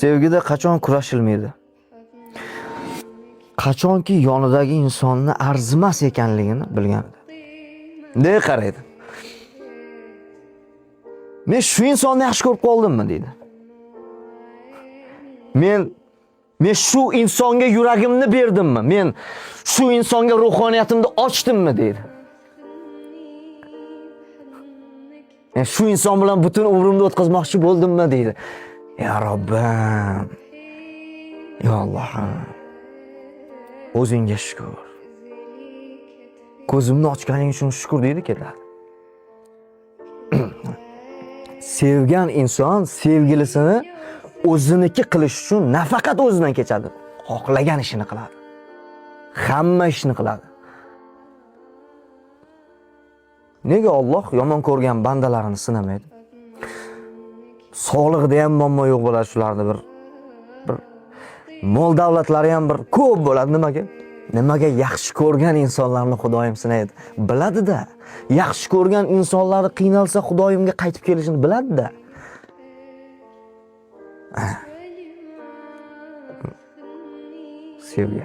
Sevgida qachon kurashilmaydi? Qachonki yonidagi insonni arzimas ekanligini bilganida. Bunday qaraydi. Men shu insonni yaxshi ko'rib qoldimmi deydi. Men shu insonga yuragimni berdimmi? Men shu insonga ruhoniyatimni ochdimmi deydi. Men shu inson bilan butun umrimni o'tkazmoqchi bo'ldimmi deydi. Ya Robbim. Ya Allohim. O'zingga shukr. Ko'zimni ochganing uchun shukr deydi keladi. Sevgan inson sevgilisini o'ziniki qilish uchun nafaqat o'zidan kechadi, xohlagan ishini qiladi. Hamma ishni qiladi. Nega Alloh yomon ko'rgan bandalarini sinamaydi? Sog'lig'ida ham muammo yo'q bo'ladi shularni bir mol davlatlari ham bir ko'p bo'ladi. Nimaga yaxshi ko'rgan insonlarni Xudoyim sinaydi? Biladi-da. Yaxshi ko'rgan insonlari qiynalsa Xudoyimga qaytib kelishini biladi-da. Sevgi.